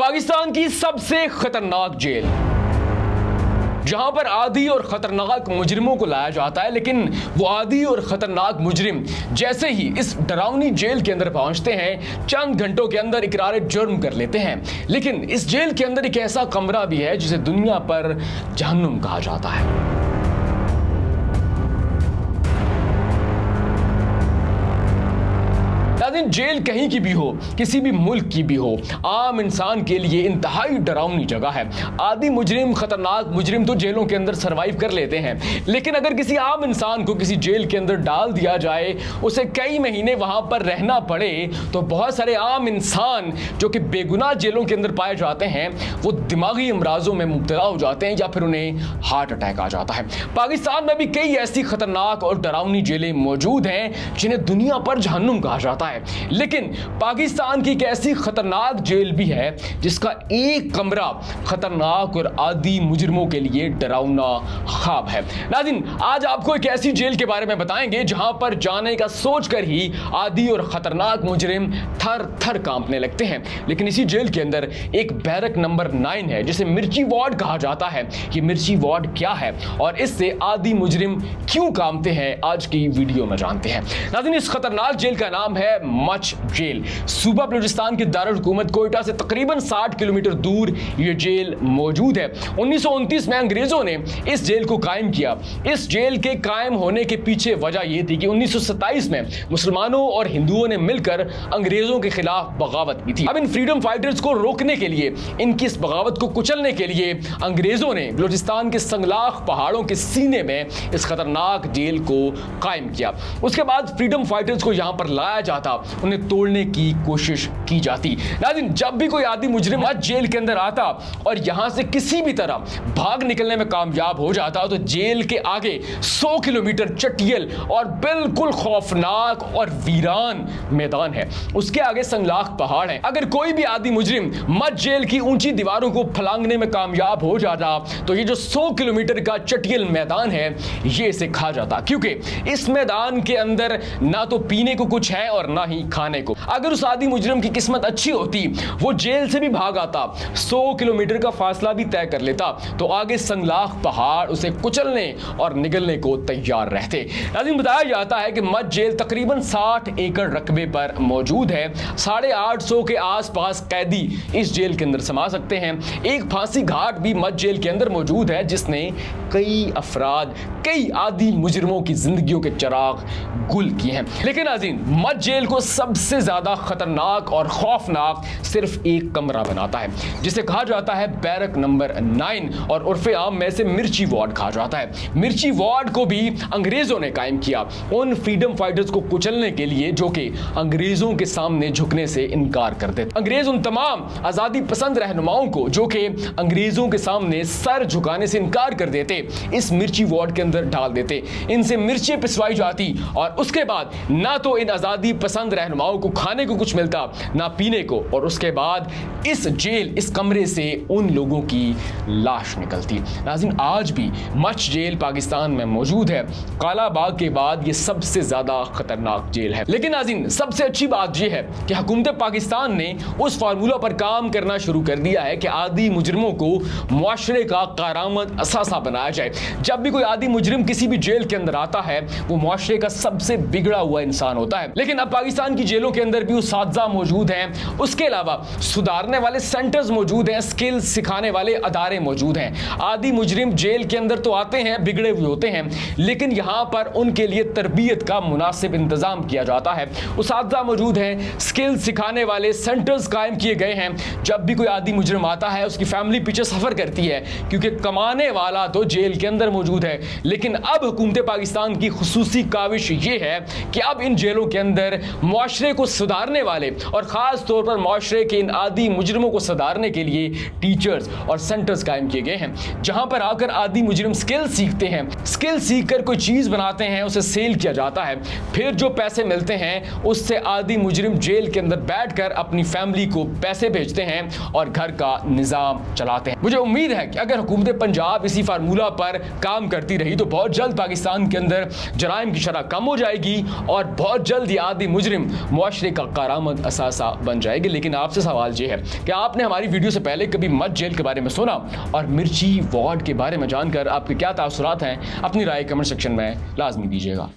पाकिस्तान की सबसे खतरनाक जेल, जहां पर आदी और खतरनाक मुजरिमों को लाया जाता है, लेकिन वो आदी और खतरनाक मुजरिम जैसे ही इस डरावनी जेल के अंदर पहुंचते हैं, चंद घंटों के अंदर इकरार जुर्म कर लेते हैं। लेकिन इस जेल के अंदर एक ऐसा कमरा भी है जिसे दुनिया पर जहन्नुम कहा जाता है। जेल कहीं की भी हो, किसी भी मुल्क की भी हो, आम इंसान के लिए इंतहाई डरावनी जगह है। आदी मुजरिम, खतरनाक मुजरिम तो जेलों के अंदर सरवाइव कर लेते हैं, लेकिन अगर किसी आम इंसान को किसी जेल के अंदर डाल दिया जाए, उसे कई महीने वहां पर रहना पड़े, तो बहुत सारे आम इंसान जो कि बेगुनाह जेलों के अंदर पाए जाते हैं, वो दिमागी अमराजों में मुब्तला हो जाते हैं या फिर उन्हें हार्ट अटैक आ जाता है। पाकिस्तान में भी कई ऐसी खतरनाक और डरावनी जेलें मौजूद हैं जिन्हें दुनिया पर जहन्नुम कहा जाता है, लेकिन पाकिस्तान की एक ऐसी खतरनाक जेल भी है जिसका एक कमरा खतरनाक और आदी मुजरिमों के लिए डरावना ख्वाब है। नाज़रीन, आज आपको एक ऐसी जेल के बारे में बताएंगे जहां पर जाने का सोचकर ही आदी और खतरनाक मुजरिम थर थर कांपने लगते हैं। लेकिन इसी जेल के अंदर एक बैरक नंबर 9 है जिसे मिर्ची वार्ड कहा जाता है। ये मिर्ची वार्ड क्या है और इससे आदी मुजरिम क्यों कांपते हैं, आज की वीडियो में जानते हैं। नाज़रीन, इस खतरनाक जेल का नाम है मच जेल। सूबा बलूचिस्तान के दारुल हुकूमत कोयटा से तकरीबन 60 किलोमीटर दूर ये जेल मौजूद है। 1929 में अंग्रेजों ने इस जेल को कायम किया। इस जेल के कायम होने के पीछे वजह यह थी कि 1927 में मुसलमानों और हिंदुओं ने मिलकर अंग्रेजों के खिलाफ बगावत की थी। अब इन फ्रीडम फाइटर्स को रोकने के लिए, इनकी इस बगावत को कुचलने के लिए अंग्रेजों ने बलूचिस्तान के संगलाख पहाड़ों के सीने में इस खतरनाक जेल को कायम किया। उसके बाद फ्रीडम फाइटर्स को यहां पर लाया जाता, उन्हें तोड़ने की कोशिश की जाती। नाज़रीन, जब भी कोई आदी मुजरिम जेल के अंदर आता और यहां से किसी भी तरह भाग निकलने में कामयाब हो जाता, तो जेल के आगे 100 किलोमीटर चटियल और बिल्कुल खौफनाक और वीरान मैदान है। उसके आगे संगलाख पहाड़ है। अगर कोई भी आदी मुजरिम मच जेल की ऊंची दीवारों को फलांगने में कामयाब हो जाता, तो ये जो 100 किलोमीटर का चटियल मैदान है, ये इसे खा जाता, क्योंकि इस मैदान के अंदर ना तो पीने को कुछ है और ना ही खाने को। अगर उस आदी मुजरिम की किस्मत अच्छी होती, वो जेल से भी भाग आता, 100 किलोमीटर का फासला भी तय कर लेता, तो आगे संगलाख पहाड़ उसे कुचलने और निगलने को तैयार रहते। नाज़रीन, बताया जाता है कि मच जेल तकरीबन 60 एकड़ रकबे पर मौजूद है। 850 के आसपास कैदी इस जेल के अंदर समा सकते हैं। एक फांसी घाट भी मच जेल के अंदर मौजूद है जिसने कई अफराद, कई आदी मुजरिमों की जिंदगियों के चिराग गुल किए हैं। लेकिन नाज़रीन, मच जेल को सबसे ज्यादा खतरनाक और खौफनाक सिर्फ एक कमरा बनाता है, जिसे कहा जाता है बैरक नंबर 9 और उर्फे आम में से मिर्ची वार्ड कहा जाता है। मिर्ची वार्ड को भी अंग्रेजों ने कायम किया उन फ्रीडम फाइटर्स को कुचलने के लिए जो कि अंग्रेजों के सामने झुकने से इनकार कर देते। अंग्रेज उन तमाम आजादी पसंद रहनुमाओं को जो कि अंग्रेजों के सामने सर झुकाने से इनकार कर देते, इस मिर्ची वार्ड के अंदर डाल देते। इनसे मिर्चें पिसवाई जाती और उसके बाद ना तो इन आजादी पसंद रहनुमाओं को खाने को कुछ मिलता, ना पीने को, और उसके बाद इस जेल, इस कमरे से उन लोगों की लाश निकलती। नाज़रीन, आज भी मच जेल पाकिस्तान में मौजूद है। काला बाग के बाद ये सबसे ज्यादा खतरनाक जेल है। लेकिन नाज़रीन, सबसे अच्छी बात यह है कि हुकूमत पाकिस्तान ने उस फार्मूला पर काम करना शुरू कर दिया है कि आदी मुजरिमों को मुआशरे का कारामद असासा बनाया जाए। जब भी कोई आदी मुजरिम किसी भी जेल के अंदर आता है, वो मुआशरे का सबसे बिगड़ा हुआ इंसान होता है। लेकिन अब पाकिस्तान की जेलों के अंदर भी उस्ताद मौजूद हैं। उसके अलावा सुधारने वाले सेंटर्स मौजूद हैं, स्किल्स सिखाने वाले अदारे मौजूद हैं। आदी मुजरिम जेल के अंदर तो आते हैं, बिगड़े हुए होते हैं, लेकिन यहां पर उनके लिए तरबियत का मुनासिब इंतजाम किया जाता है। उस्ताद मौजूद हैं, स्किल्स सिखाने वाले सेंटर्स कायम किए गए हैं। जब भी कोई आदी मुजरिम आता है, उसकी फैमिली पीछे सफर करती है, क्योंकि कमाने वाला तो जेल के अंदर मौजूद है। लेकिन अब हुकूमत पाकिस्तान की खुसूसी काविश ये है कि अब इन जेलों के अंदर मुआशरे को सुधारने वाले और खास तौर पर मुआशरे के इन आदी मुजरिमों को सुधारने के लिए टीचर्स और सेंटर्स कायम किए गए हैं, जहां पर आकर आदी मुजरिम स्किल सीखते हैं। स्किल सीख कर कोई चीज बनाते हैं, उसे सेल किया जाता है, फिर जो पैसे मिलते हैं उससे आदि मुजरिम जेल के अंदर बैठकर अपनी फैमिली को पैसे भेजते हैं और घर का निजाम चलाते हैं। मुझे उम्मीद है कि अगर हुकूमत पंजाब इसी फार्मूला पर काम करती रही तो बहुत जल्द पाकिस्तान के अंदर जराइम की शरह कम हो जाएगी और बहुत जल्द ये आदि मुजरिम मुआशरे का कारामद असासा बन जाएगी। लेकिन आपसे सवाल ये है कि आपने हमारी वीडियो से पहले कभी मत जेल के बारे में सुना, और मिर्ची वार्ड के बारे में जानकर आपके क्या तासुरात हैं, अपनी राय कमेंट सेक्शन में लाजमी दीजिएगा।